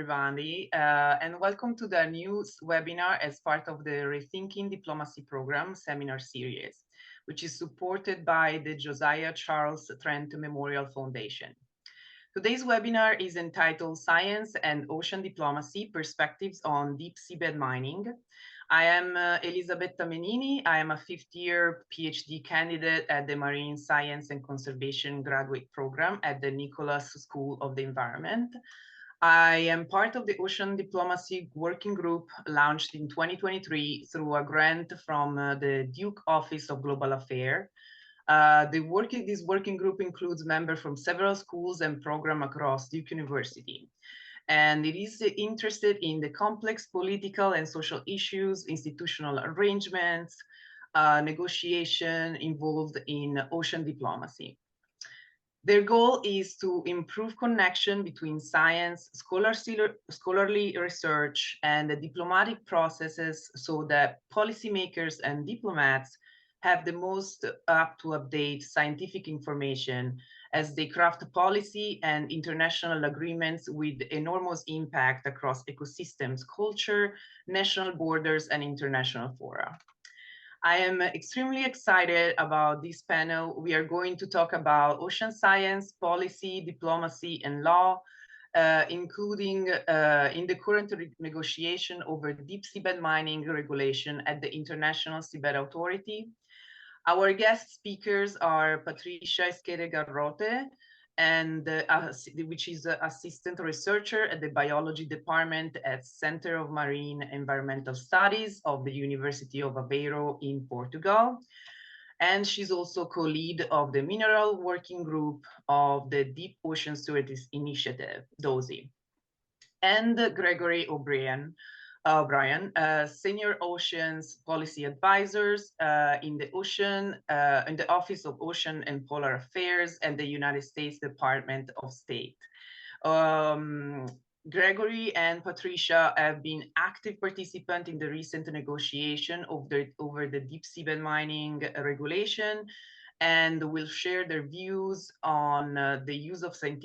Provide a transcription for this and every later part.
everybody, and welcome to the new webinar as part of the Rethinking Diplomacy Program seminar series, which is supported by the Josiah Charles Trent Memorial Foundation. Today's webinar is entitled Science and Ocean Diplomacy, Perspectives on Deep Seabed Mining. I am Elisabetta Menini. I am a fifth-year PhD candidate at the Marine Science and Conservation Graduate Program at the Nicholas School of the Environment. I am part of the Ocean Diplomacy Working Group launched in 2023 through a grant from the Duke Office of Global Affairs. This working group includes members from several schools and programs across Duke University. And it is interested in the complex political and social issues, institutional arrangements, negotiation involved in ocean diplomacy. Their goal is to improve connection between science, scholarly research, and the diplomatic processes so that policymakers and diplomats have the most up-to-date scientific information as they craft policy and international agreements with enormous impact across ecosystems, culture, national borders, and international fora. I am extremely excited about this panel. We are going to talk about ocean science, policy, diplomacy, and law, including in the current negotiation over deep seabed mining regulation at the International Seabed Authority. Our guest speakers are Patricia Esquete-Garrote, and which is an assistant researcher at the biology department at Center of Marine Environmental Studies of the University of Aveiro in Portugal. And she's also co-lead of the mineral working group of the Deep Ocean Stewardship Initiative, DOSI. And Gregory O'Brien, Senior Oceans Policy Advisors in the Office of Ocean and Polar Affairs and the United States Department of State. Gregory and Patricia have been active participants in the recent negotiation over the deep seabed mining regulation, and will share their views on the use of science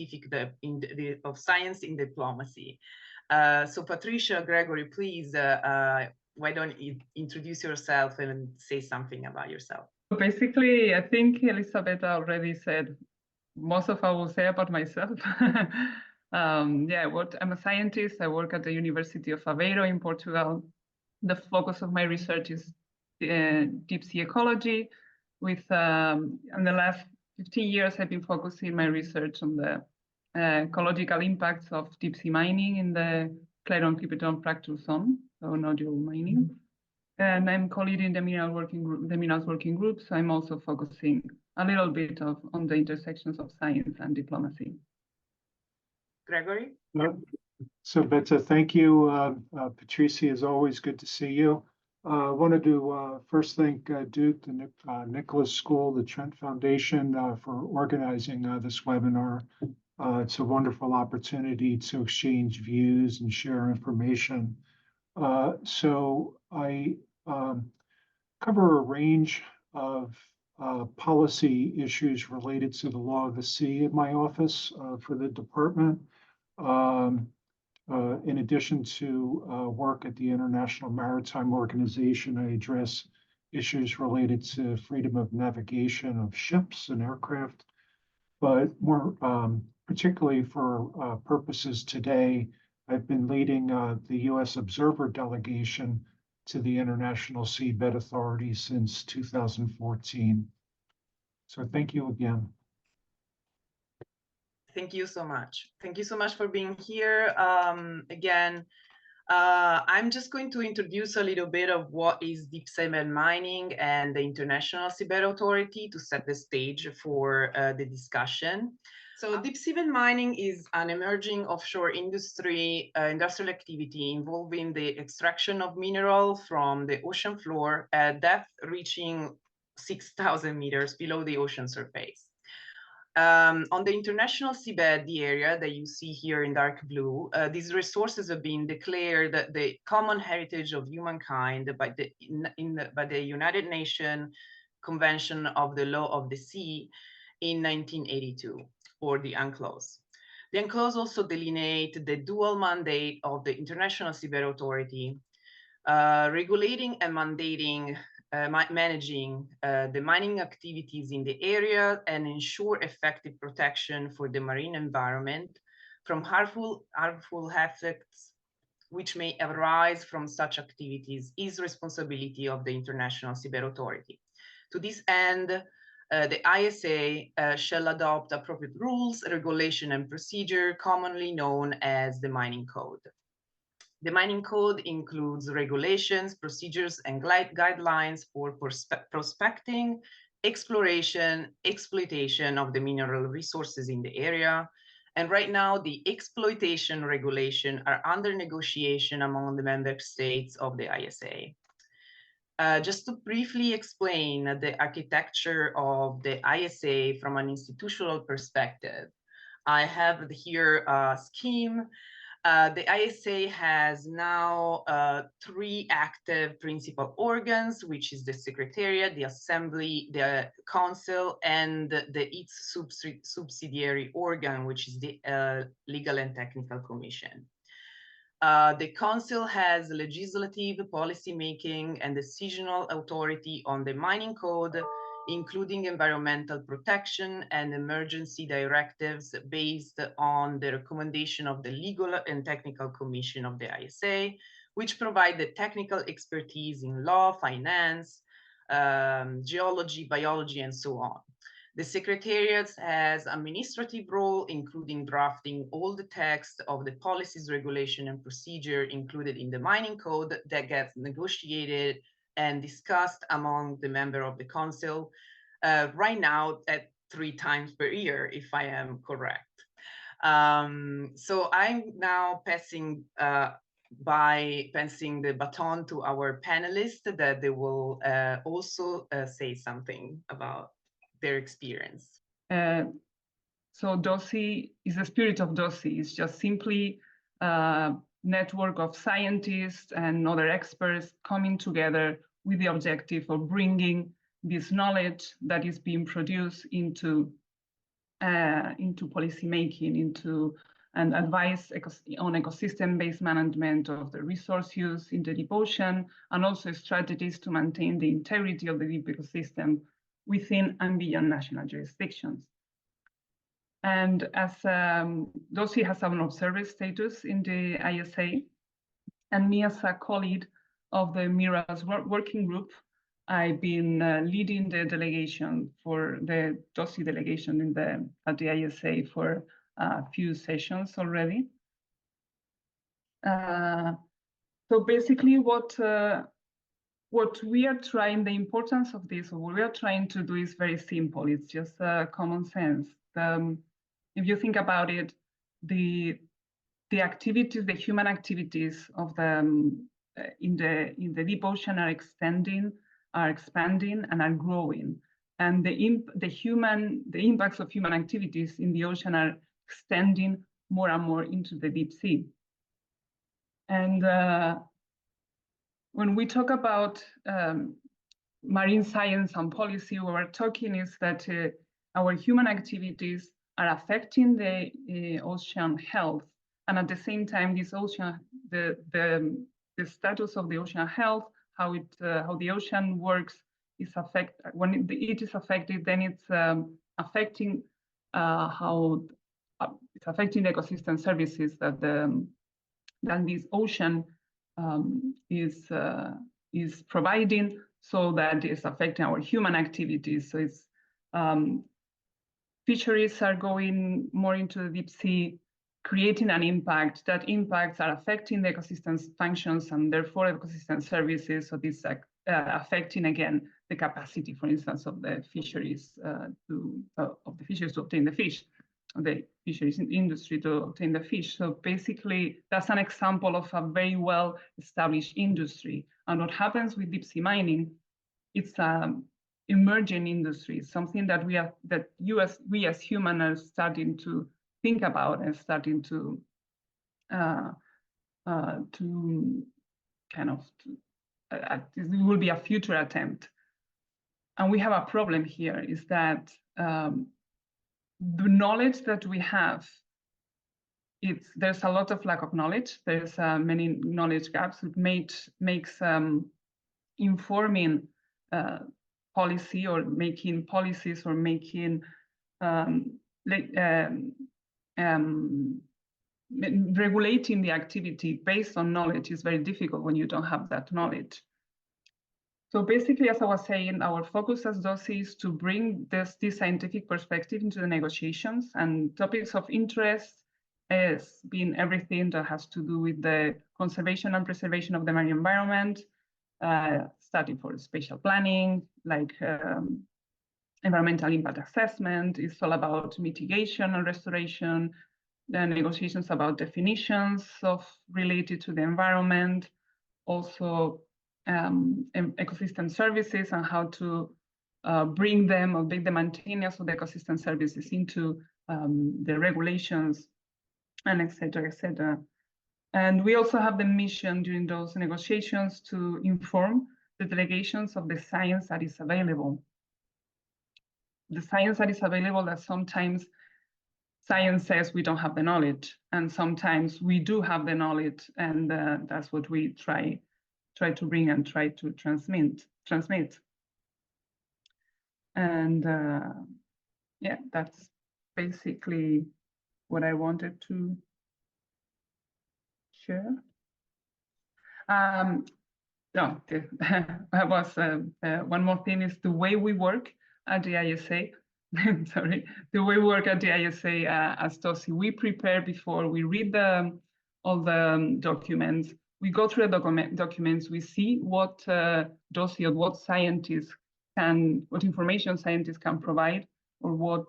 in diplomacy. So Patricia, Gregory, please, why don't you introduce yourself and say something about yourself? Basically, I think Elisabetta already said most of what I will say about myself. I'm a scientist. I work at the University of Aveiro in Portugal. The focus of my research is deep sea ecology. In the last 15 years, I've been focusing my research on the ecological impacts of deep sea mining in the Clarion-Clipperton fracture zone, so nodule mining. And I'm co-leading the minerals working group, so I'm also focusing a little bit on the intersections of science and diplomacy. Gregory? So Betta, thank you. Patricia, is always good to see you. I wanted to first thank Duke, the Nicholas School, the Trent Foundation for organizing this webinar. It's a wonderful opportunity to exchange views and share information. So I cover a range of policy issues related to the law of the sea in my office for the department. In addition to work at the International Maritime Organization, I address issues related to freedom of navigation of ships and aircraft, but more particularly for purposes today, I've been leading the U.S. observer delegation to the International Seabed Authority since 2014. So thank you again. Thank you so much. Thank you so much for being here. Again, I'm just going to introduce a little bit of what is deep seabed mining and the International Seabed Authority to set the stage for the discussion. So deep seabed mining is an emerging offshore industrial activity involving the extraction of mineral from the ocean floor at depth reaching 6,000 meters below the ocean surface. On the international seabed, the area that you see here in dark blue, these resources have been declared the common heritage of humankind by the United Nations Convention of the Law of the Sea in 1982, or the UNCLOS. The clause also delineate the dual mandate of the International Seabed Authority, regulating and mandating managing the mining activities in the area and ensure effective protection for the marine environment from harmful effects which may arise from such activities is responsibility of the International Seabed Authority. To this end, the ISA shall adopt appropriate rules, regulation, and procedure commonly known as the Mining Code. The Mining Code includes regulations, procedures, and guidelines for prospecting, exploration, exploitation of the mineral resources in the area. And right now, the exploitation regulation are under negotiation among the member states of the ISA. Just to briefly explain the architecture of the ISA from an institutional perspective, I have here a scheme. The ISA has now 3 active principal organs, which is the Secretariat, the Assembly, the Council, and its subsidiary organ, which is the Legal and Technical Commission. The Council has legislative, policy-making, and decisional authority on the Mining Code, including environmental protection and emergency directives based on the recommendation of the Legal and Technical Commission of the ISA, which provide the technical expertise in law, finance, geology, biology, and so on. The Secretariat has administrative role, including drafting all the text of the policies, regulation, and procedure included in the Mining Code that gets negotiated and discussed among the member of the Council right now at 3 times per year, if I am correct. So I'm now passing the baton to our panelists that they will also say something about their experience. So DOSI is the spirit of DOSI. It's just simply a network of scientists and other experts coming together with the objective of bringing this knowledge that is being produced into policy making, and advice on ecosystem-based management of the resource use in the deep ocean, and also strategies to maintain the integrity of the deep ecosystem within and beyond national jurisdictions. And as DOSI has an observer status in the ISA, and me as a colleague of the MIRAS working group, I've been leading the delegation for the DOSI delegation at the ISA for a few sessions already. So basically what we are trying, the importance of this, what we are trying to do is very simple. It's just common sense. If you think about it, the activities, the human activities of in the deep ocean are expanding, and are growing, and the impacts of human activities in the ocean are extending more and more into the deep sea. And when we talk about marine science and policy, what we're talking is that our human activities are affecting the ocean health, and at the same time, this ocean, the status of the ocean health, how the ocean works is affected. When it is affected, then it's affecting it's affecting ecosystem services that this ocean is providing, so that is affecting our human activities. So it's fisheries are going more into the deep sea, creating an impact. That impacts are affecting the ecosystem's functions and therefore ecosystem services. So this affecting again the capacity, for instance, of the fisheries to obtain the fish, the fisheries industry to obtain the fish. So basically, that's an example of a very well-established industry. And what happens with deep sea mining, it's emerging industry, something that we as humans are starting to think about and starting to it will be a future attempt. And we have a problem here, is that the knowledge that we have there's a lot of lack of knowledge. There's many knowledge gaps. It makes informing policy or making policies or making regulating the activity based on knowledge is very difficult when you don't have that knowledge. So basically, as I was saying, our focus as DOSI is to bring this scientific perspective into the negotiations, and topics of interest has been everything that has to do with the conservation and preservation of the marine environment, study for spatial planning, like environmental impact assessment. It's all about mitigation and restoration, the negotiations about definitions of related to the environment, also ecosystem services and how to bring them or make the maintenance of the ecosystem services into the regulations, and et cetera, et cetera. And we also have the mission during those negotiations to inform the delegations of the science that is available. The science that is available, that sometimes science says we don't have the knowledge, and sometimes we do have the knowledge, and that's what we try to bring and try to transmit. And yeah, that's basically what I wanted to share. No, that was one more thing is the way we work at the ISA. Sorry, the way we work at the ISA as DOSI, we prepare before we read all the documents. We go through the documents, we see what DOSI or what scientists what information scientists can provide, or what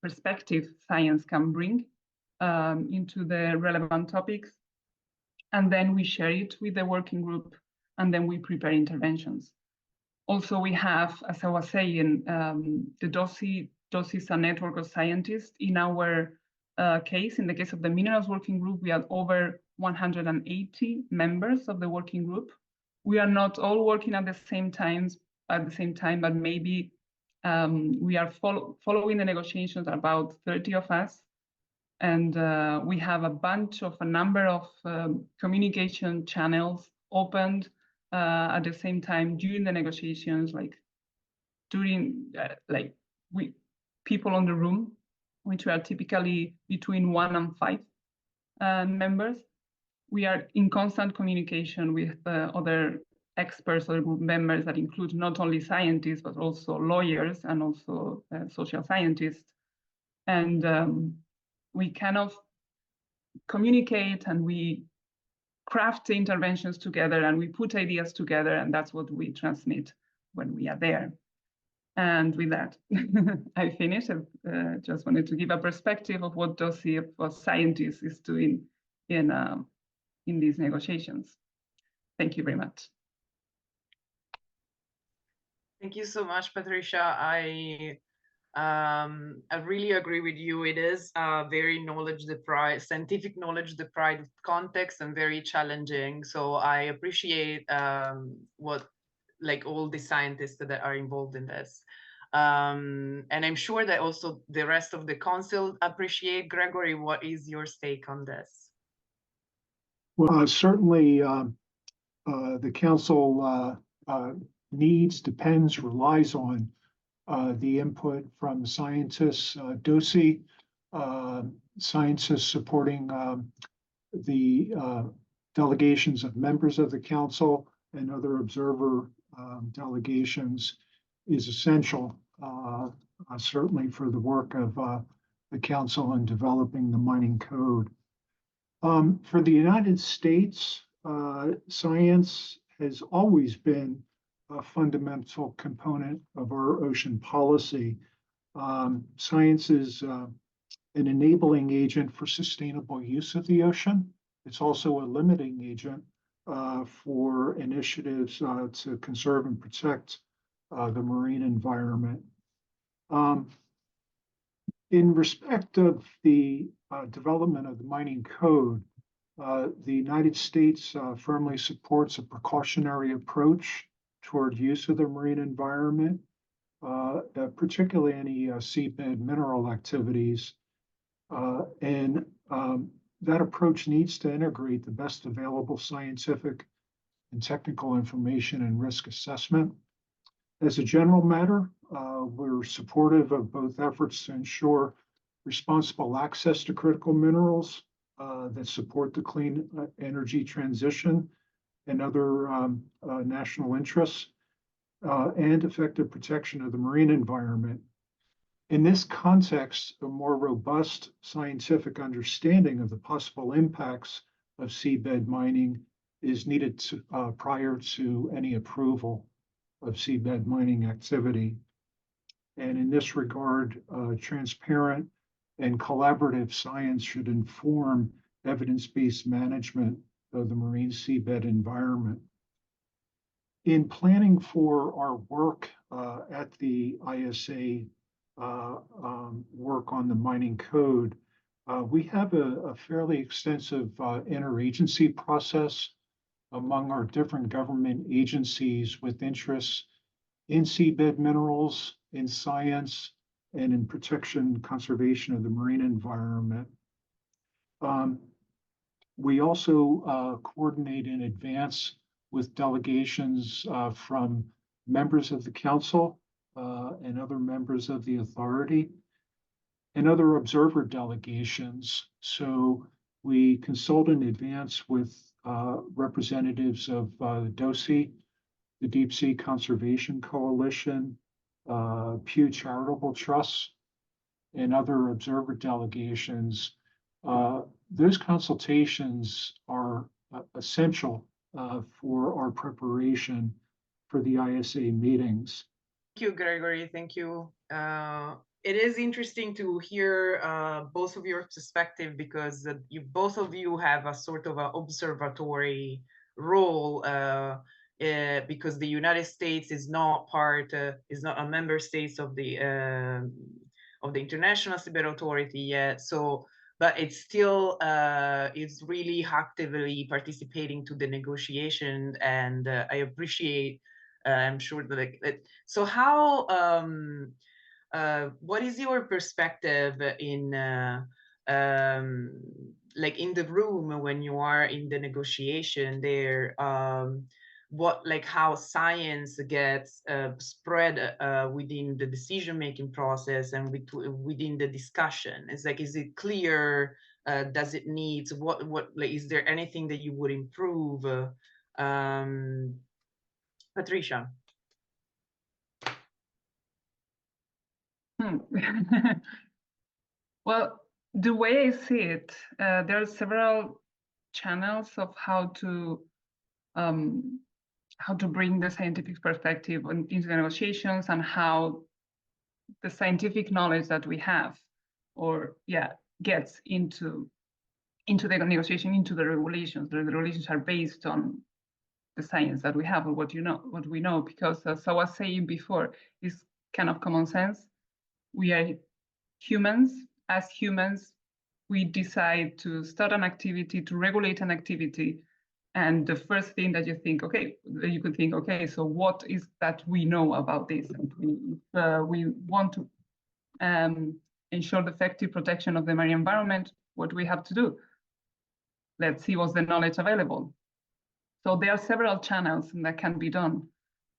perspective science can bring into the relevant topics. And then we share it with the working group, and then we prepare interventions. Also, we have, as I was saying, the DOSI is a network of scientists. In our case, in the case of the minerals working group, we had over 180 members of the working group. We are not all working at the same time, but maybe we are following the negotiations, about 30 of us. And we have a number of communication channels opened at the same time during the negotiations, people on the room, which are typically between 1 and 5 members. We are in constant communication with other experts or group members that include not only scientists, but also lawyers and also social scientists. And we kind of communicate and we craft the interventions together and we put ideas together, and that's what we transmit when we are there. And with that, I finished. I just wanted to give a perspective of what DOSI, what scientists is doing in these negotiations. Thank you very much. Thank you so much, Patricia. I really agree with you. It is very scientific knowledge deprived context, and very challenging. So I appreciate all the scientists that are involved in this. And I'm sure that also the rest of the council appreciate. Gregory, what is your take on this? Well, certainly the council relies on the input from scientists, DOSI, scientists supporting the delegations of members of the council and other observer delegations is essential, certainly for the work of the council in developing the mining code. For the United States, science has always been a fundamental component of our ocean policy. Science is an enabling agent for sustainable use of the ocean. It's also a limiting agent for initiatives to conserve and protect the marine environment. In respect of the development of the mining code, the United States firmly supports a precautionary approach toward use of the marine environment, particularly any seabed mineral activities. And that approach needs to integrate the best available scientific and technical information and risk assessment. As a general matter, we're supportive of both efforts to ensure responsible access to critical minerals that support the clean energy transition and other national interests, and effective protection of the marine environment. In this context, a more robust scientific understanding of the possible impacts of seabed mining is needed prior to any approval of seabed mining activity. And in this regard, transparent and collaborative science should inform evidence-based management of the marine seabed environment. In planning for our work at the ISA, work on the mining code, we have a fairly extensive interagency process among our different government agencies with interests in seabed minerals, in science, and in protection and conservation of the marine environment. We also coordinate in advance with delegations from members of the council and other members of the authority and other observer delegations. So we consult in advance with representatives of DOSI, the Deep Sea Conservation Coalition, Pew Charitable Trusts, and other observer delegations. Those consultations are essential for our preparation for the ISA meetings. Thank you, Gregory. Thank you. It is interesting to hear both of your perspective, because both of you have a sort of an observatory role, because the United States is not a member state of the International Seabed Authority yet. So, but it's still it's really actively participating to the negotiation, and I appreciate. I'm sure that. So how? What is your perspective in like in the room when you are in the negotiation there? How science gets spread within the decision-making process and within the discussion? It's like, is it clear? Does it need is there anything that you would improve? Patricia. Well, the way I see it, there are several channels of how to bring the scientific perspective into the negotiations, and how the scientific knowledge that we have, gets into the negotiation, into the regulations. The regulations are based on the science that we have, or what we know, because as I was saying before, it's kind of common sense. We are humans. As humans, we decide to start an activity, to regulate an activity, and the first thing that you could think, okay, so what is that we know about this? And we want to ensure the effective protection of the marine environment. What do we have to do? Let's see what's the knowledge available. So there are several channels that can be done,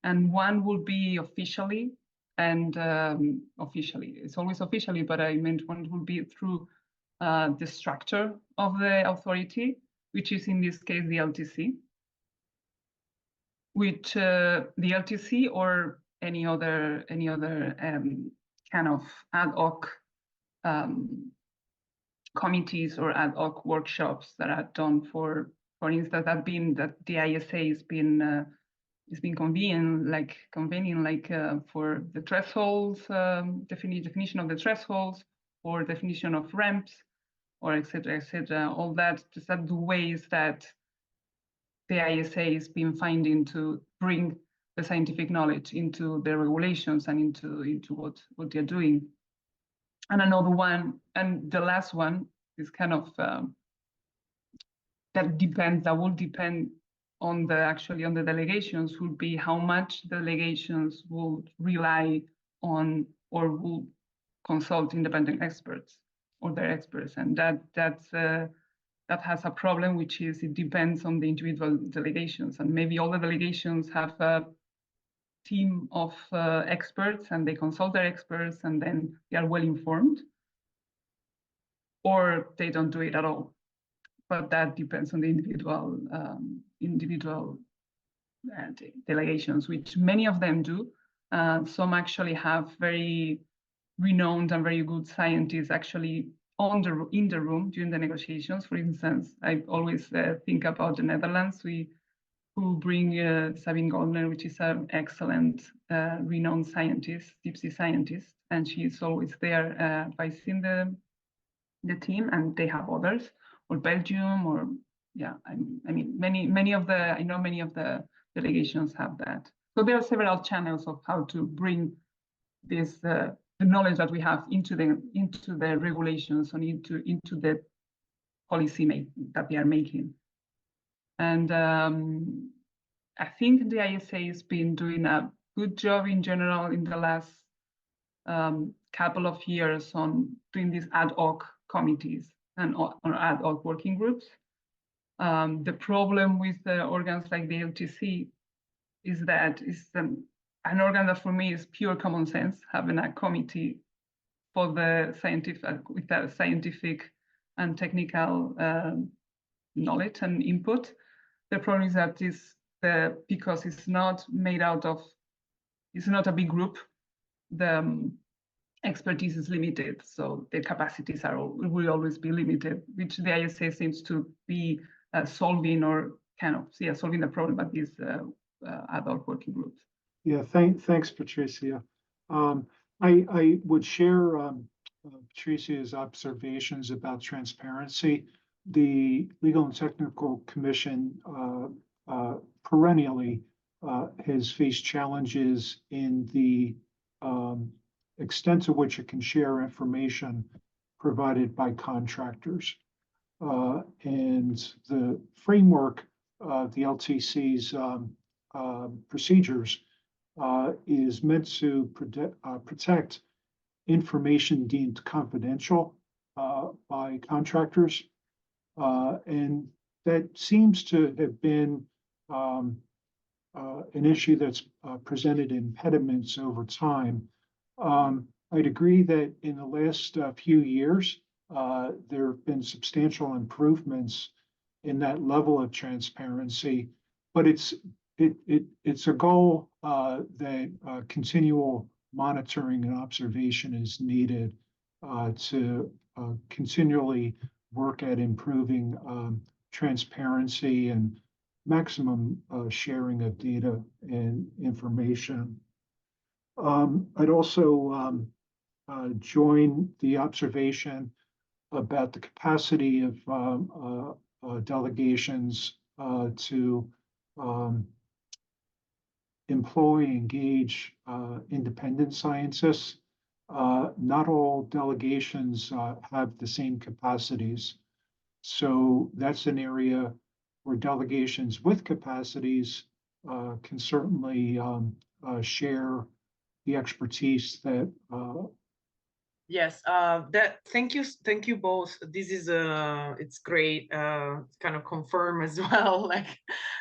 and one will be officially, and it's always officially, but I meant one will be through the structure of the authority, which is in this case the LTC, which the LTC or any other kind of ad hoc committees or ad hoc workshops that are done for instance, that the ISA has been convening for the thresholds, definition of the thresholds, or definition of ramps, or etc. All that, just that the ways that the ISA has been finding to bring the scientific knowledge into the regulations and into what they're doing. And another one, and the last one is kind of that will depend on the delegations, will be how much delegations will rely on or will consult independent experts. or their experts, and that has a problem, which is it depends on the individual delegations, and maybe all the delegations have a team of experts and they consult their experts and then they are well informed, or they don't do it at all. But that depends on the individual delegations, which many of them do. Some actually have very renowned and very good scientists actually in the room during the negotiations. For instance, I always think about the Netherlands, who bring Sabine Goldner, which is an excellent, renowned scientist, deep sea scientist, and she's always there advising the team, and they have others, or Belgium, or yeah, I mean, many of the delegations have that. So there are several channels of how to bring this the knowledge that we have into the regulations and into the policy that they are making. And I think the ISA has been doing a good job in general in the last couple of years on doing these ad hoc committees and on ad hoc working groups. The problem with the organs like the LTC is that it's an organ that for me is pure common sense, having a committee for the scientific, with the scientific and technical knowledge and input. The problem is that because it's not made out of, it's not a big group, the expertise is limited, so the capacities will always be limited, which the ISA seems to be solving, or kind of solving the problem at these ad hoc working groups. Yeah, thanks, Patricia. I would share Patricia's observations about transparency. The Legal and Technical Commission perennially has faced challenges in the extent to which it can share information provided by contractors. And the framework of the LTC's procedures is meant to protect information deemed confidential by contractors. And that seems to have been an issue that's presented impediments over time. I'd agree that in the last few years, there have been substantial improvements in that level of transparency, but it's a goal that continual monitoring and observation is needed to continually work at improving transparency and maximum sharing of data and information. I'd also join the observation about the capacity of delegations to employ, engage independent scientists. Not all delegations have the same capacities. So that's an area where delegations with capacities can certainly share the expertise that Yes, thank you both. This is it's great. Kind of confirm as well, like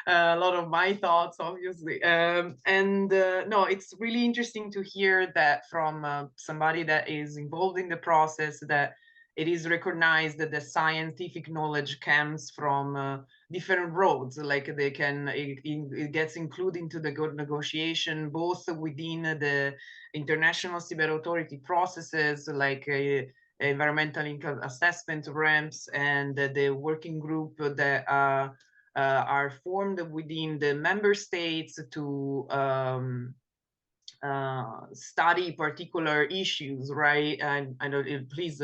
a lot of my thoughts, obviously. And no, it's really interesting to hear that from somebody that is involved in the process, that it is recognized that the scientific knowledge comes from different roads, like it gets included into the negotiation, both within the International Seabed Authority processes, like environmental assessment ramps, and the working group that are formed within the member states to study particular issues, right? And I don't, please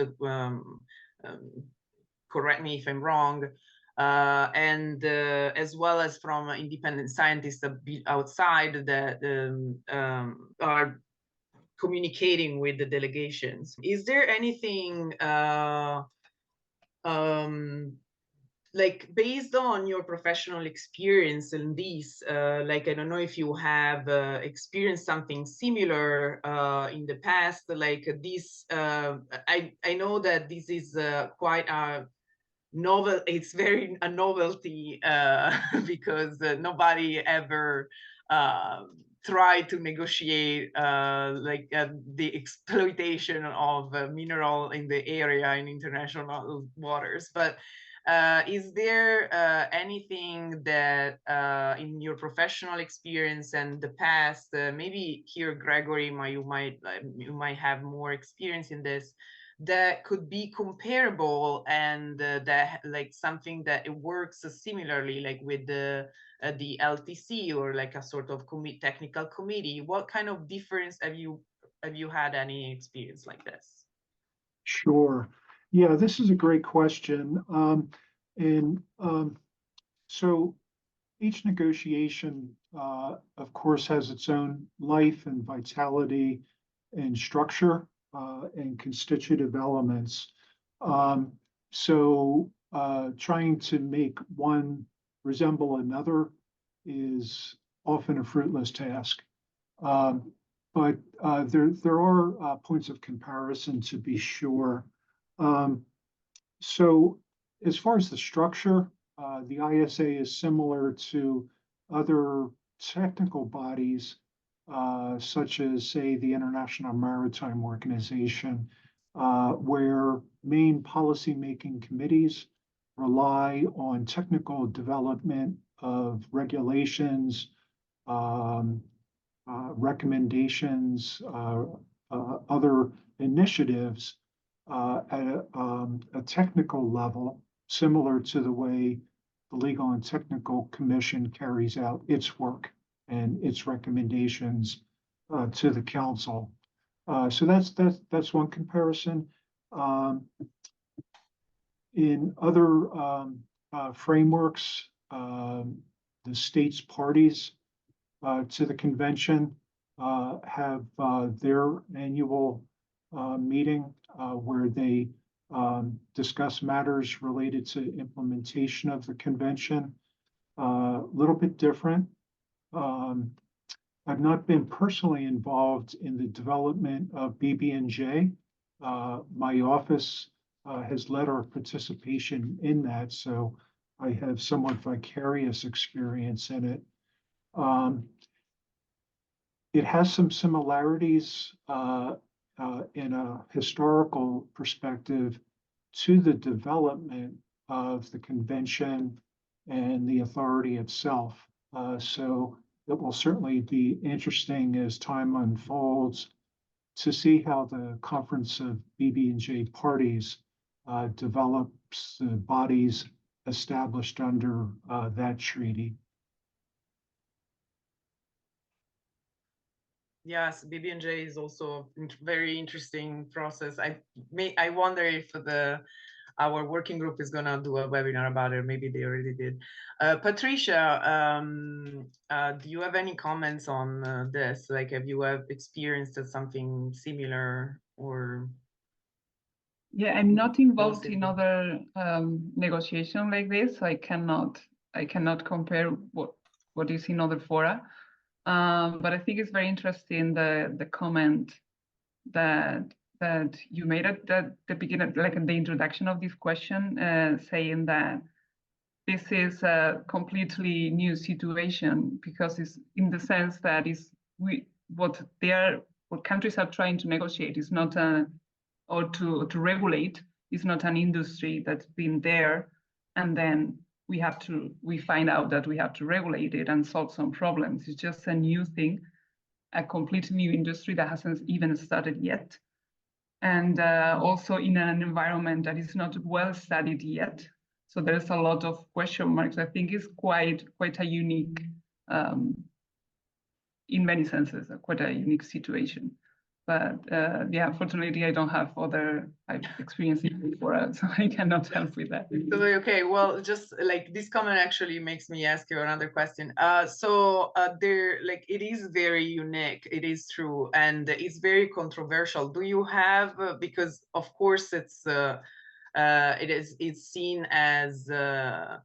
correct me if I'm wrong. And as well as from independent scientists outside that are communicating with the delegations. Is there anything like based on your professional experience in these, like I don't know if you have experienced something similar in the past, like this. I know that this is quite a novel. It's very a novelty because nobody ever tried to negotiate the exploitation of mineral in the area in international waters, but is there anything that in your professional experience and the past, maybe here, Gregory, you might have more experience in this, that could be comparable and that like something that it works similarly, like with the LTC or like a sort of technical committee? What kind of difference have you had any experience like this? Sure. Yeah, this is a great question. So each negotiation, of course, has its own life and vitality and structure and constitutive elements. Trying to make one resemble another is often a fruitless task. But there are points of comparison to be sure. So as far as the structure, the ISA is similar to other technical bodies, such as, say, the International Maritime Organization, where main policymaking committees rely on technical development of regulations, recommendations, other initiatives at a technical level, similar to the way the Legal and Technical Commission carries out its work and its recommendations to the council. So that's one comparison. In other frameworks, the states parties to the convention have their annual meeting where they discuss matters related to implementation of the convention. A little bit different. I've not been personally involved in the development of BB&J. My office has led our participation in that, so I have somewhat vicarious experience in it. It has some similarities in a historical perspective to the development of the convention and the authority itself. So it will certainly be interesting as time unfolds to see how the Conference of BB&J parties develops the bodies established under that treaty. Yes, BB&J is also a very interesting process. I wonder if our working group is gonna do a webinar about it. Maybe they already did. Patricia, do you have any comments on this? Like, have you experienced something similar or? Yeah, I'm not involved in other negotiation like this. I cannot compare what is in other fora. But I think it's very interesting the comment that you made at the beginning, like in the introduction of this question, saying that this is a completely new situation because it's in the sense that what countries are trying to negotiate is not or to regulate is not an industry that's been there, and then we find out that we have to regulate it and solve some problems. It's just a new thing, a completely new industry that hasn't even started yet. And also in an environment that is not well studied yet. So there's a lot of question marks. I think it's quite a unique, in many senses, quite a unique situation. But yeah, unfortunately, I don't have I've experienced it before, so I cannot help with that. Okay, well, just like this comment actually makes me ask you another question. It is very unique, it is true, and it's very controversial. Do you have, because of course it's it's seen as a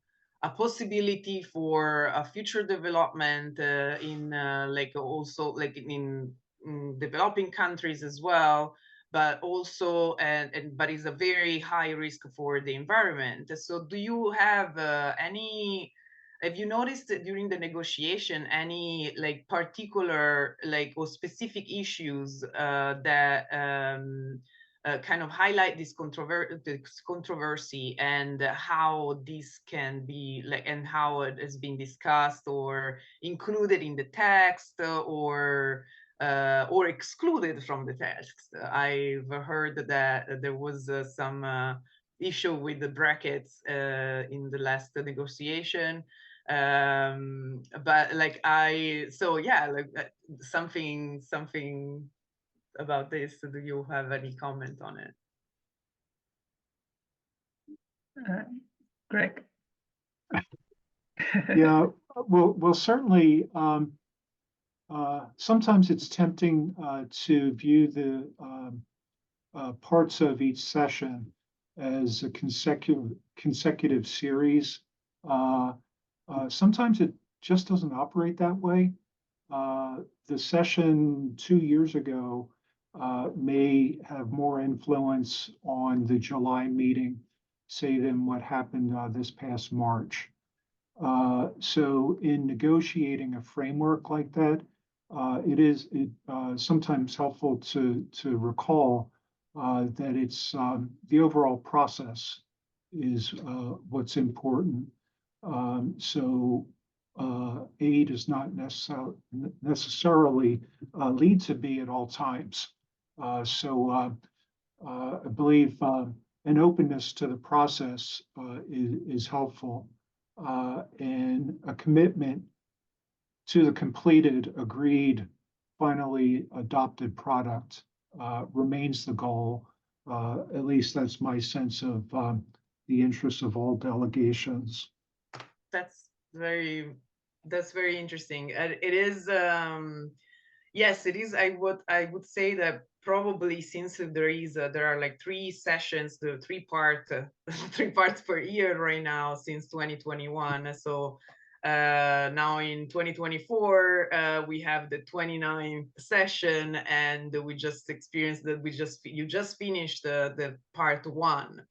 possibility for a future development in like also like in developing countries as well, but also but is a very high risk for the environment. So do you have have you noticed that during the negotiation any like particular like or specific issues that kind of highlight this controversy and how this can be like and how it has been discussed or included in the text or excluded from the text? I've heard that there was some issue with the brackets in the last negotiation, but like so yeah, like something about this. Do you have any comment on it? Greg? Yeah, well, certainly. Sometimes it's tempting to view the parts of each session as a consecutive series. Sometimes it just doesn't operate that way. The session 2 years ago may have more influence on the July meeting, say, than what happened this past March. So in negotiating a framework like that, it is sometimes helpful to recall that it's the overall process is what's important. So A does not necessarily lead to B at all times. So I believe an openness to the process is helpful, and a commitment to the completed, agreed, finally adopted product remains the goal. At least that's my sense of the interests of all delegations. That's very interesting. It is yes, it is. I would say that probably since there are like 3 sessions, the 3 parts per year right now since 2021. So now in 2024 we have the 29th session, and we just experienced that you just finished the part 1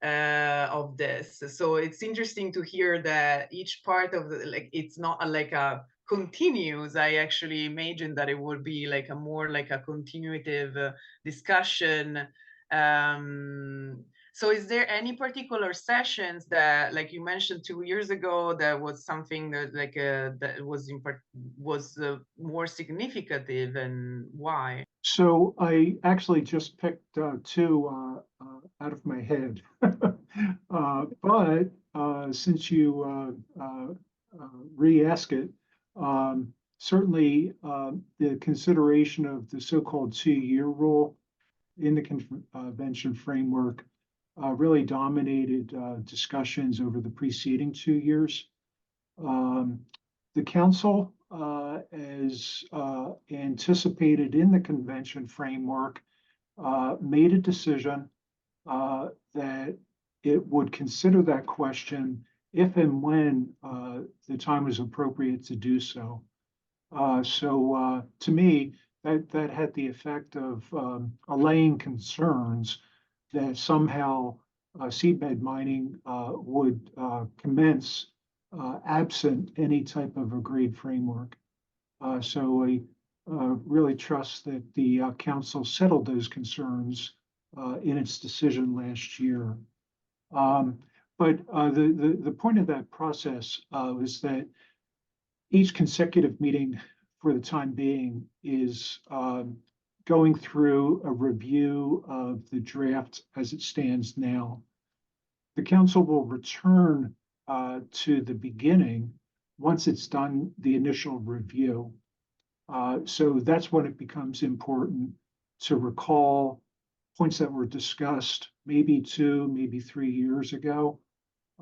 of this. So it's interesting to hear that each part of the like it's not like a continues. I actually imagined that it would be like a more like a continuative discussion. So is there any particular sessions that, like you mentioned 2 years ago, that was something that like that was more significant, and why? So I actually just picked 2 out of my head, but since you re-ask it, certainly the consideration of the so-called 2-year rule in the convention framework really dominated discussions over the preceding 2 years. The council, as anticipated in the convention framework, made a decision that it would consider that question if and when the time was appropriate to do so. So to me, that had the effect of allaying concerns that somehow seabed mining would commence absent any type of agreed framework. So I really trust that the council settled those concerns in its decision last year. But the point of that process was that each consecutive meeting for the time being is going through a review of the draft as it stands now. The council will return to the beginning once it's done the initial review. So that's when it becomes important to recall points that were discussed maybe 2, maybe 3 years ago,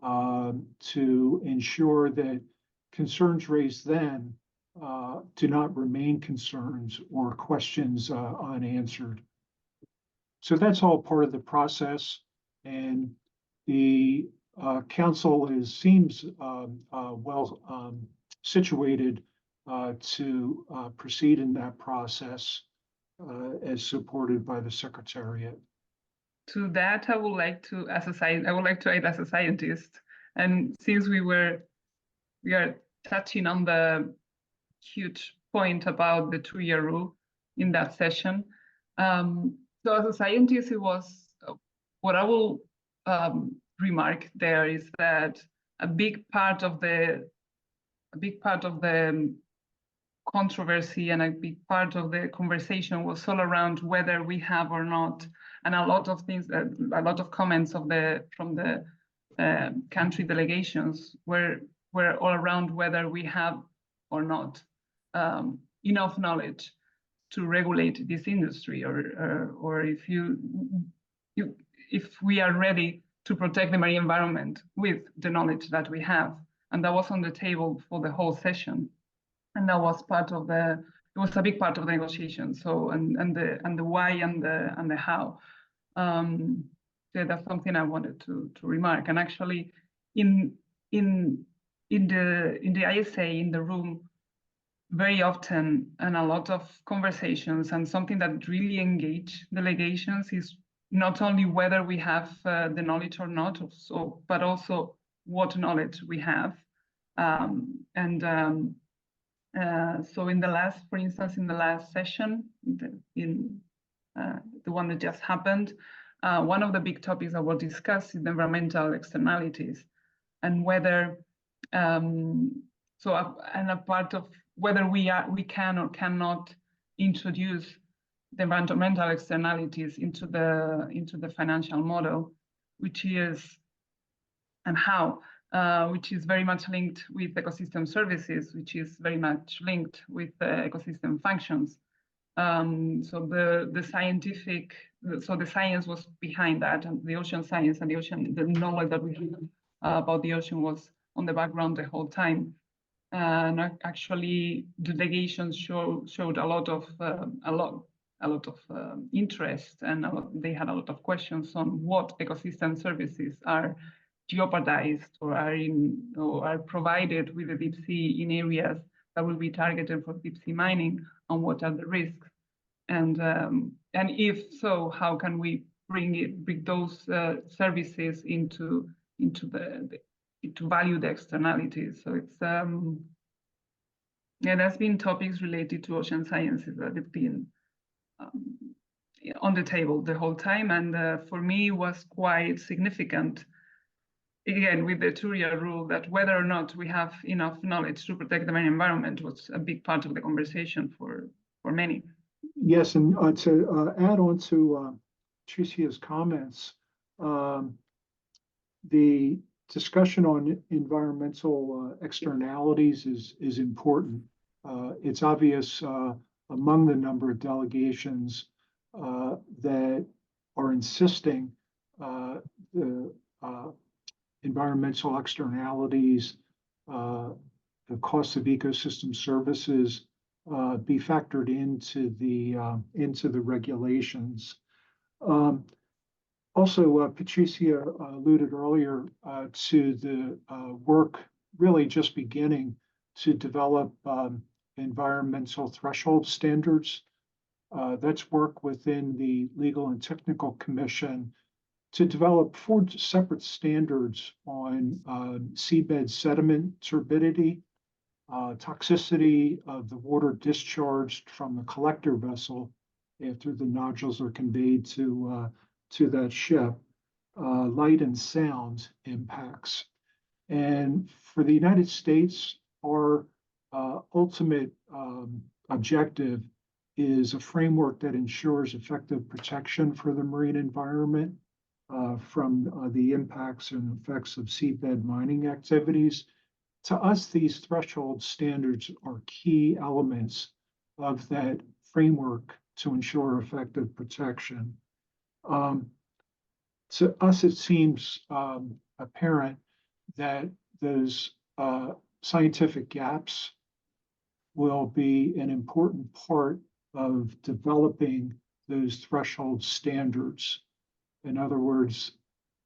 to ensure that concerns raised then do not remain concerns or questions unanswered. So that's all part of the process. And the council seems well situated to proceed in that process as supported by the Secretariat. To that, I would like to add as a scientist, and since we are touching on the huge point about the 2-year rule in that session. So as a scientist, it was what I will remark there is that a big part of the controversy and a big part of the conversation was all around whether we have or not, and a lot of things, a lot of comments from the country delegations were all around whether we have or not enough knowledge to regulate this industry, or if we are ready to protect the marine environment with the knowledge that we have. And that was on the table for the whole session, and that was it was a big part of the negotiation. So and the why and the how. So that's something I wanted to remark. And actually, in the ISA, in the room, very often, and a lot of conversations, and something that really engage delegations is not only whether we have the knowledge or not, but also what knowledge we have. So in the last, for instance, in the last session, the one that just happened, one of the big topics that was discussed is the environmental externalities, and whether and a part of whether we can or cannot introduce the environmental externalities into the financial model, which is, and how, which is very much linked with ecosystem services, which is very much linked with ecosystem functions. So the science was behind that, and the ocean science and the knowledge that we have about the ocean was on the background the whole time. And actually, the delegations showed a lot of interest, and they had a lot of questions on what ecosystem services are jeopardized or are provided with the deep sea in areas that will be targeted for deep sea mining, and what are the risks, and if so, how can we bring those services into to value the externalities. So it's there's been topics related to ocean sciences that have been on the table the whole time, and for me was quite significant, again with the 2-year rule, that whether or not we have enough knowledge to protect the marine environment was a big part of the conversation for many. Yes, and to add on to Patricia's comments, the discussion on environmental externalities is important. It's obvious among the number of delegations that are insisting the environmental externalities, the cost of ecosystem services be factored into the regulations. Also, Patricia alluded earlier to the work really just beginning to develop environmental threshold standards. That's work within the Legal and Technical Commission to develop 4 separate standards on seabed sediment turbidity, toxicity of the water discharged from the collector vessel after the nodules are conveyed to that ship, light and sound impacts. And for the United States, our ultimate objective is a framework that ensures effective protection for the marine environment from the impacts and effects of seabed mining activities. To us, these threshold standards are key elements of that framework to ensure effective protection. To us, it seems apparent that those scientific gaps will be an important part of developing those threshold standards. In other words,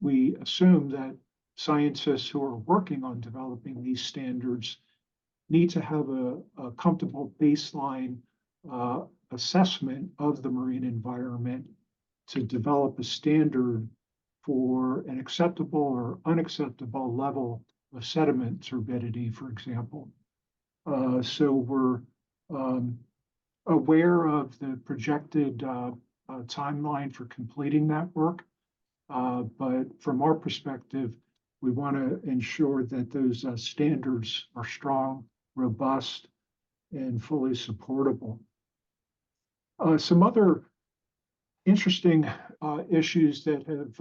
we assume that scientists who are working on developing these standards need to have a comfortable baseline assessment of the marine environment to develop a standard for an acceptable or unacceptable level of sediment turbidity, for example. So we're aware of the projected timeline for completing that work. But from our perspective, we want to ensure that those standards are strong, robust, and fully supportable. Some other interesting issues that have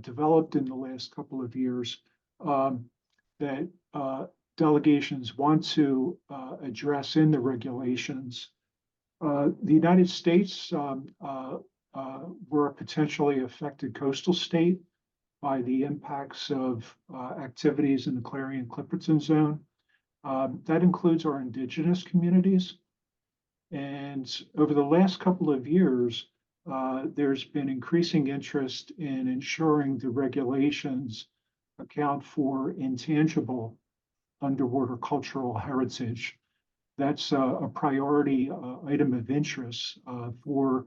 developed in the last couple of years that delegations want to address in the regulations. The United States were a potentially affected coastal state by the impacts of activities in the Clarion-Clipperton Zone. That includes our indigenous communities. And over the last couple of years, there's been increasing interest in ensuring the regulations account for intangible underwater cultural heritage. That's a priority item of interest for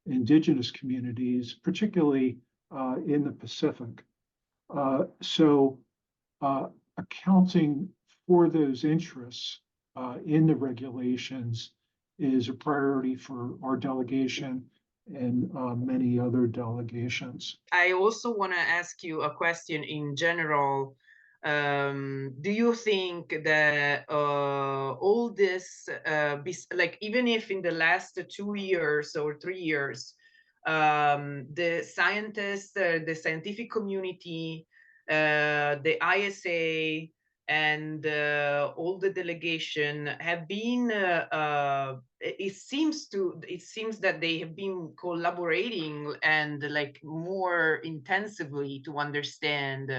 indigenous communities, particularly in the Pacific. So accounting for those interests in the regulations is a priority for our delegation and many other delegations. I also want to ask you a question in general. Do you think that all this, like even if in the last 2 years or 3 years, the scientists, the scientific community, the ISA, and all the delegation have been, it seems that they have been collaborating and like more intensively to understand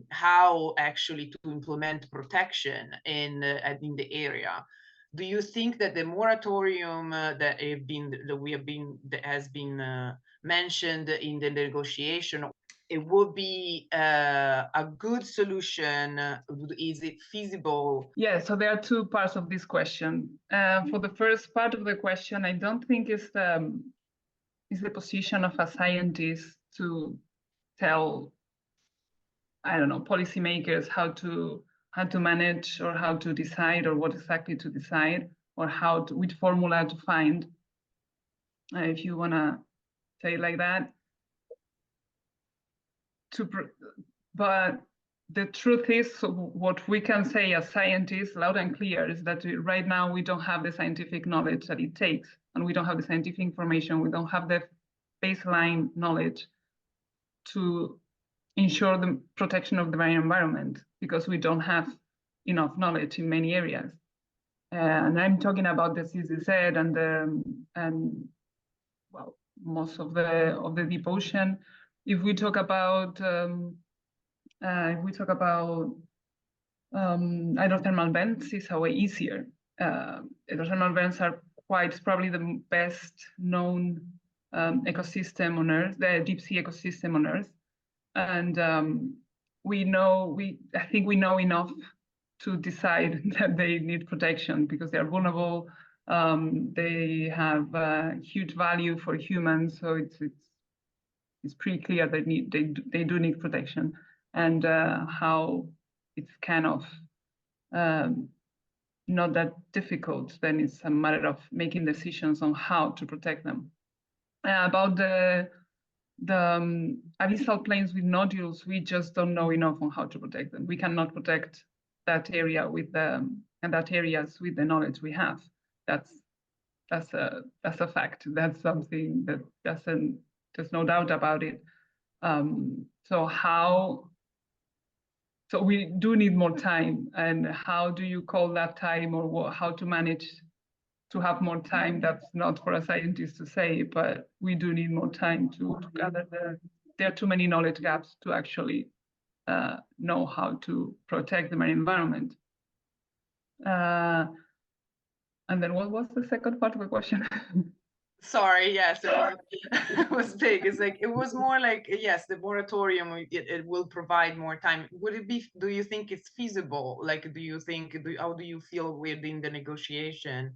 how actually to implement protection in the area. Do you think that the moratorium that has been mentioned in the negotiation, it would be a good solution? Is it feasible? Yeah, so there are two parts of this question. For the first part of the question, I don't think it's the position of a scientist to tell, I don't know, policymakers how to manage or how to decide or what exactly to decide or which formula to find, if you want to say it like that. But the truth is, what we can say as scientists, loud and clear, is that right now we don't have the scientific knowledge that it takes, and we don't have the scientific information, we don't have the baseline knowledge to ensure the protection of the marine environment, because we don't have enough knowledge in many areas. And I'm talking about the CCZ and well, most of the deep ocean. If we talk about hydrothermal vents, it's a way easier. Hydrothermal vents are probably the best known ecosystem on Earth, the deep sea ecosystem on Earth. And I think we know enough to decide that they need protection because they are vulnerable. They have huge value for humans, so it's pretty clear they do need protection. And how it's kind of not that difficult, then it's a matter of making decisions on how to protect them. About the abyssal plains with nodules, we just don't know enough on how to protect them. We cannot protect that area with the knowledge we have. That's a fact. That's something that there's no doubt about it. So we do need more time. And how do you call that time, or how to manage to have more time? That's not for a scientist to say, but we do need more time to gather there are too many knowledge gaps to actually know how to protect the marine environment. And then what was the second part of the question? Sorry, yes, it was big. It's like, it was more like, yes, the moratorium, it will provide more time. Would it be, do you think it's feasible? Like, do you think, how do you feel within the negotiation,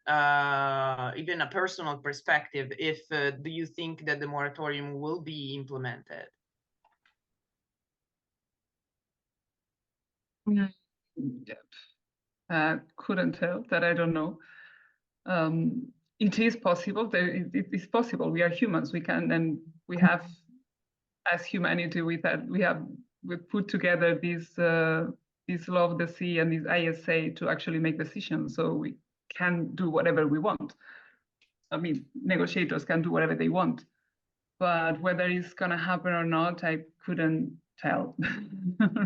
even a personal perspective, if, do you think that the moratorium will be implemented? Couldn't tell, that I don't know. It is possible. It is possible. We are humans. We can, and we have, as humanity, we put together this law of the sea and this ISA to actually make decisions. So we can do whatever we want. I mean, negotiators can do whatever they want, but whether it's gonna happen or not, I couldn't tell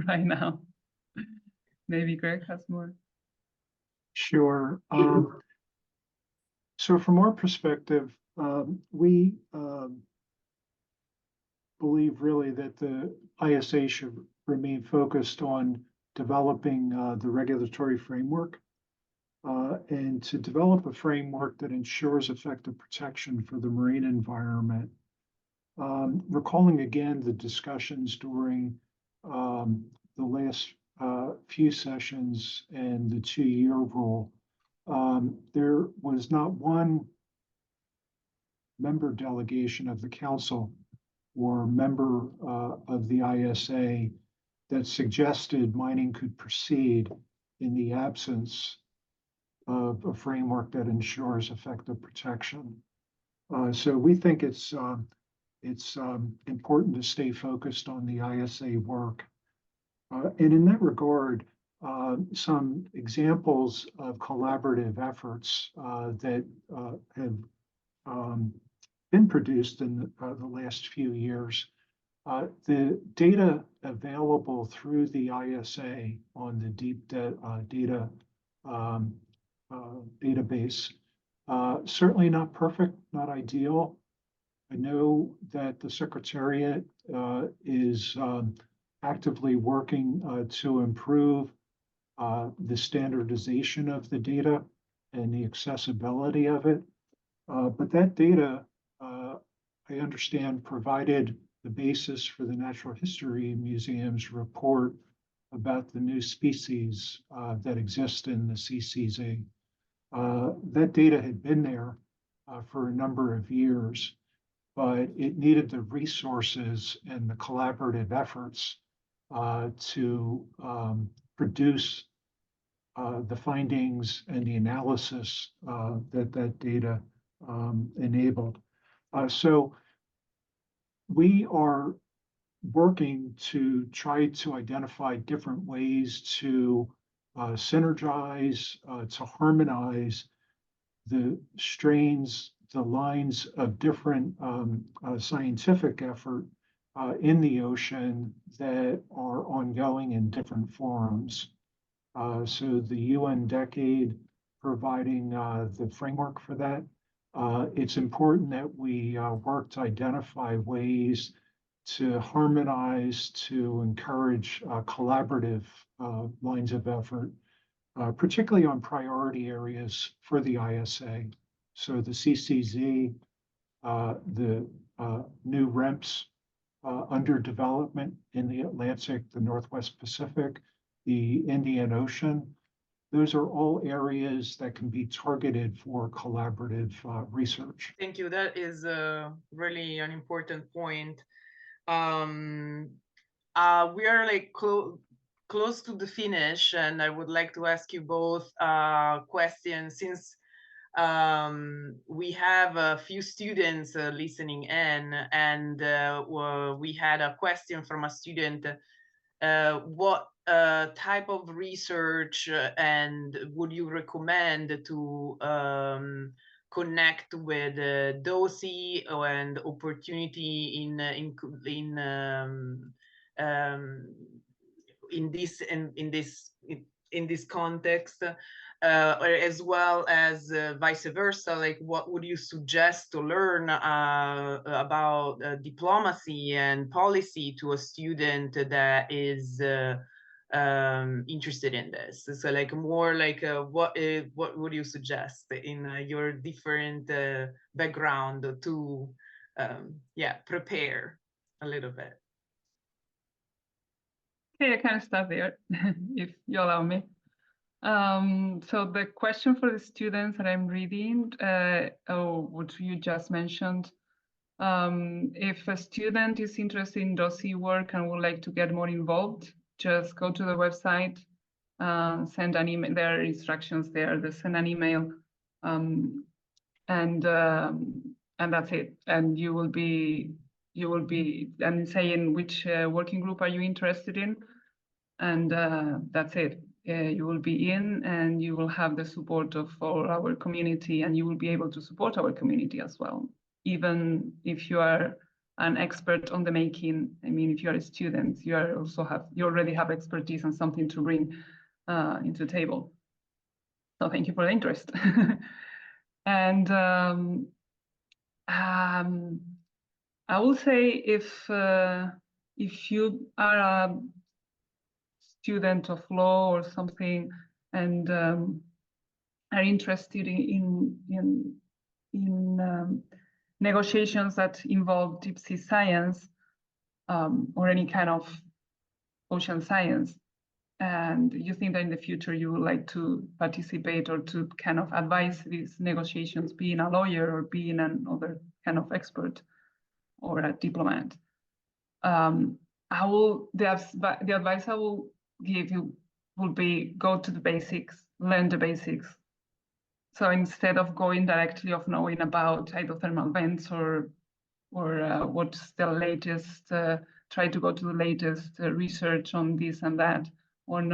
right now. Maybe Greg has more. Sure. So from our perspective, we believe really that the ISA should remain focused on developing the regulatory framework and to develop a framework that ensures effective protection for the marine environment. Recalling again the discussions during the last few sessions and the 2-year rule, there was not one member delegation of the council or member of the ISA that suggested mining could proceed in the absence of a framework that ensures effective protection. So we think it's important to stay focused on the ISA work. And in that regard, some examples of collaborative efforts that have been produced in the last few years. The data available through the ISA on the deep data database, certainly not perfect, not ideal. I know that the Secretariat is actively working to improve the standardization of the data and the accessibility of it. But that data, I understand, provided the basis for the Natural History Museum's report about the new species that exist in the CCZ. That data had been there for a number of years, but it needed the resources and the collaborative efforts to produce the findings and the analysis that data enabled. So we are working to try to identify different ways to synergize, to harmonize the strains, the lines of different scientific effort in the ocean that are ongoing in different forums. So the UN Decade providing the framework for that. It's important that we work to identify ways to harmonize, to encourage collaborative lines of effort, particularly on priority areas for the ISA. So the CCZ, the new REMPs under development in the Atlantic, the Northwest Pacific, the Indian Ocean. Those are all areas that can be targeted for collaborative research. Thank you. That is really an important point. We are like close to the finish, and I would like to ask you both questions, since we have a few students listening in, and we had a question from a student. What type of research and would you recommend to connect with DOSI and opportunity in this context, as well as vice versa? Like, what would you suggest to learn about diplomacy and policy to a student that is interested in this. So like more like what would you suggest in your different background to prepare a little bit? Okay, I can start there if you allow me. So the question for the students that I'm reading, what you just mentioned, if a student is interested in DOSI work and would like to get more involved, just go to the website, send an email. There are instructions there. They send an email, and that's it. And you will be saying which working group are you interested in, and that's it. You will be in, and you will have the support of our community, and you will be able to support our community as well. Even if you are an expert on the making, I mean, if you are a student, you already have expertise and something to bring into the table. So thank you for the interest. And I will say if you are a student of law or something and are interested in negotiations that involve deep sea science or any kind of ocean science, and you think that in the future you would like to participate or to kind of advise these negotiations, being a lawyer or being another kind of expert or a diplomat, the advice I will give you will be go to the basics, learn the basics. So instead of going directly of knowing about hydrothermal vents or what's the latest, try to go to the latest research on this and that, on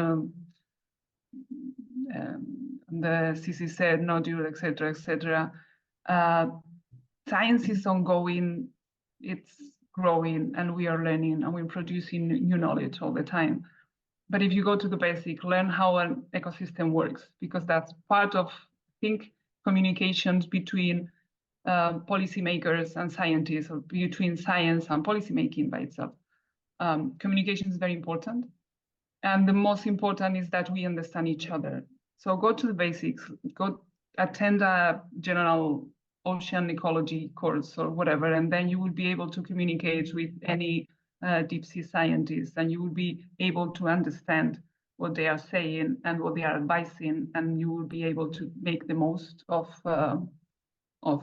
the CCZ nodule, etc., etc. Science is ongoing, it's growing, and we are learning, and we're producing new knowledge all the time. But if you go to the basic, learn how an ecosystem works, because that's part of, I think, communications between policymakers and scientists, or between science and policymaking by itself. Communication is very important. And the most important is that we understand each other. So go to the basics, go attend a general ocean ecology course or whatever, and then you will be able to communicate with any deep sea scientists, and you will be able to understand what they are saying and what they are advising, and you will be able to make the most of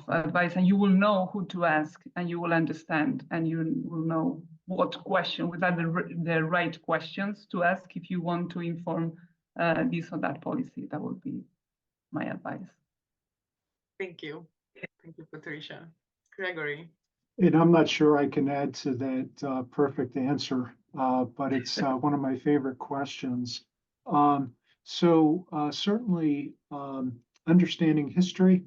advice, and you will know who to ask, and you will understand, and you will know what question, what are the right questions to ask if you want to inform this or that policy. That would be my advice. Thank you. Thank you, Patricia. Gregory. And I'm not sure I can add to that perfect answer, but it's one of my favorite questions. Certainly understanding history,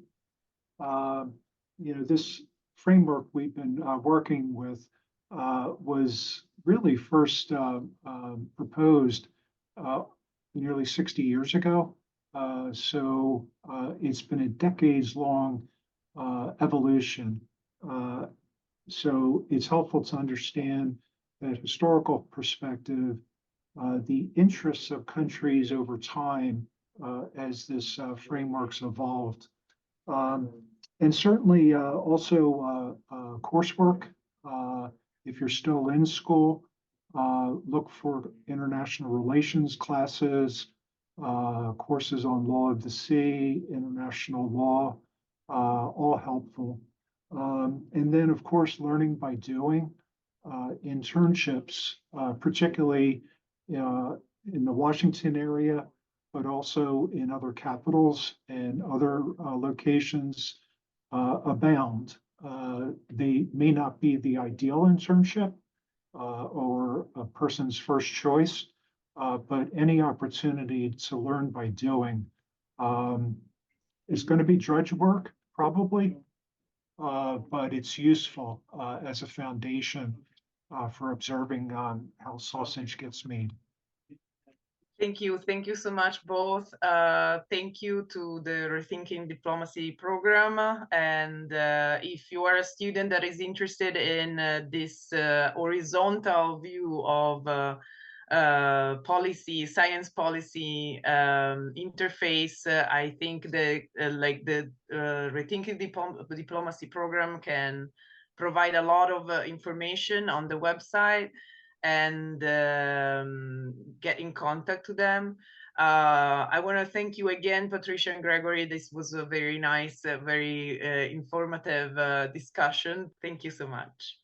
this framework we've been working with was really first proposed nearly 60 years ago. It's been a decades-long evolution. So it's helpful to understand that historical perspective, the interests of countries over time as this framework's evolved. And certainly also coursework. If you're still in school, look for international relations classes, courses on law of the sea, international law, all helpful. And then, of course, learning by doing, internships, particularly in the Washington area, but also in other capitals and other locations abound. They may not be the ideal internship or a person's first choice, but any opportunity to learn by doing is going to be drudge work, probably, but it's useful as a foundation for observing how sausage gets made. Thank you. Thank you so much, both. Thank you to the Rethinking Diplomacy program. And if you are a student that is interested in this horizontal view of policy, science policy interface. I think the Rethinking Diplomacy program can provide a lot of information on the website, and get in contact to them. I want to thank you again, Patricia and Gregory. This was a very nice, very informative discussion. Thank you so much.